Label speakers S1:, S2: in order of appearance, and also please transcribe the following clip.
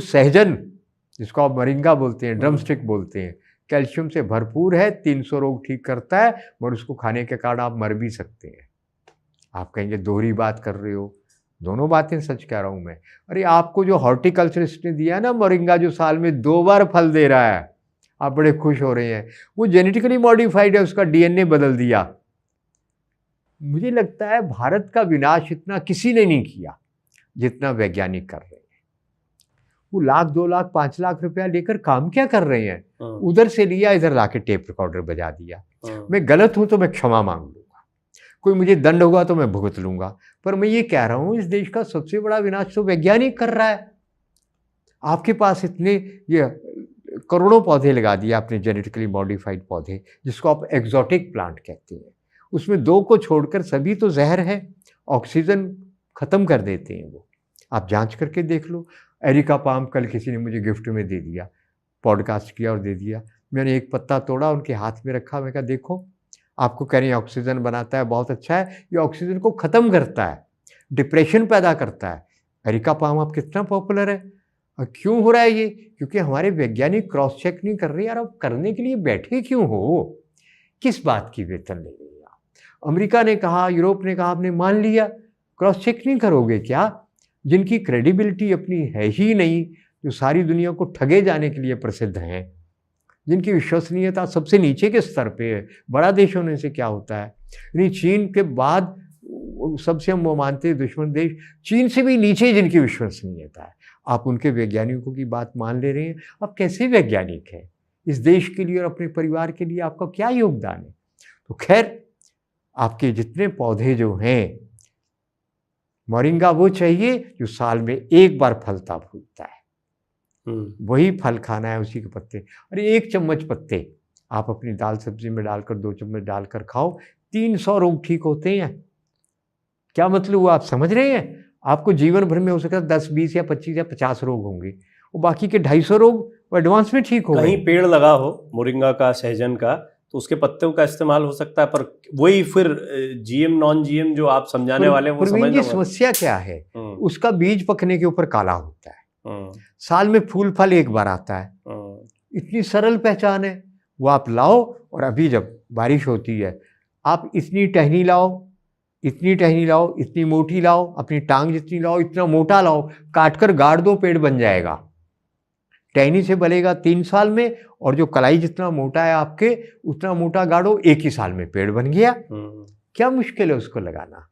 S1: सहजन जिसको आप मोरिंगा बोलते हैं, ड्रम स्टिक बोलते हैं, कैल्शियम से भरपूर है, 300 रोग ठीक करता है, मगर उसको खाने के कारण आप मर भी सकते हैं। आप कहेंगे दोहरी बात कर रहे हो, दोनों बातें सच कह रहा हूं मैं। अरे आपको जो हॉर्टिकल्चरिस्ट ने दिया ना मोरिंगा, जो साल में 2 बार फल दे रहा है, आप बड़े खुश हो रहे हैं, वो जेनेटिकली मॉडिफाइड है, उसका डीएनए बदल दिया। मुझे लगता है भारत का विनाश इतना किसी ने नहीं किया जितना वैज्ञानिक कर रहे हैं। वो लाख 2 लाख 5 लाख रुपया लेकर काम क्या कर रहे हैं? उधर से लिया, इधर लाके टेप रिकॉर्डर बजा दिया। मैं गलत हूं तो मैं क्षमा मांग लूंगा, कोई मुझे दंड होगा तो मैं भुगत लूंगा, पर मैं ये कह रहा हूं इस देश का सबसे बड़ा विनाश तो वैज्ञानिक कर रहा है। आपके पास इतने ये करोड़ों पौधे लगा दिए आपने, जेनेटिकली मॉडिफाइड पौधे, जिसको आप एक्सोटिक प्लांट कहते हैं। उसमें 2 को छोड़कर सभी तो जहर है, ऑक्सीजन खत्म कर देते हैं वो। आप जांच करके देख लो। एरिका पाम कल किसी ने मुझे गिफ्ट में दे दिया, पॉडकास्ट किया और दे दिया। मैंने एक पत्ता तोड़ा, उनके हाथ में रखा, मैं कहा देखो, आपको कह रहे हैं ऑक्सीजन बनाता है, बहुत अच्छा है, ये ऑक्सीजन को ख़त्म करता है, डिप्रेशन पैदा करता है। एरिका पाम अब कितना पॉपुलर है। और क्यों हो रहा है ये? क्योंकि हमारे वैज्ञानिक क्रॉस चेक नहीं कर रहे। यार अब करने के लिए बैठे क्यों हो? किस बात की वेतन ले रहे हैं आप? अमेरिका ने कहा, यूरोप ने कहा, आपने मान लिया, क्रॉस चेक नहीं करोगे क्या? जिनकी क्रेडिबिलिटी अपनी है ही नहीं, जो सारी दुनिया को ठगे जाने के लिए प्रसिद्ध हैं, जिनकी विश्वसनीयता सबसे नीचे के स्तर पे है, बड़ा देश होने से क्या होता है? यानी चीन के बाद सबसे हम वो मानते हैं दुश्मन देश, चीन से भी नीचे जिनकी विश्वसनीयता है, आप उनके वैज्ञानिकों की बात मान ले रहे हैं। आप कैसे वैज्ञानिक हैं? इस देश के लिए और अपने परिवार के लिए आपका क्या योगदान है? तो खैर, आपके जितने पौधे जो हैं, मोरिंगा वो चाहिए जो साल में 1 बार फलता फूलता है, वही फल खाना है, उसी के पत्ते। अरे 1 चम्मच पत्ते आप अपनी दाल सब्जी में डालकर, 2 चम्मच डालकर खाओ, 300 रोग ठीक होते हैं। क्या मतलब हुआ? आप समझ रहे हैं? आपको जीवन भर में हो सकता है 10, 20 या 25 या 50 रोग होंगे, और बाकी के 250 रोग वो एडवांस में ठीक हो गए।
S2: कहीं पेड़ लगा हो मोरिंगा का, सहजन का, तो उसके पत्तों का इस्तेमाल हो सकता है, पर वही फिर जीएम नॉन जीएम जो आप समझाने वाले हैं वो समझना होगा।
S1: समस्या क्या है? उसका बीज पकने के ऊपर काला होता है, साल में फूल फल 1 बार आता है। इतनी सरल पहचान है, वो आप लाओ, और अभी जब बारिश होती है आप इतनी टहनी लाओ, इतनी टहनी लाओ, इतनी मोटी लाओ, अपनी टांग जितनी लाओ, इतना मोटा लाओ, काटकर गाड़ दो, पेड़ बन जाएगा। टहनी से बनेगा 3 साल में, और जो कलाई जितना मोटा है आपके, उतना मोटा गाड़ो, 1 ही साल में पेड़ बन गया। क्या मुश्किल है उसको लगाना?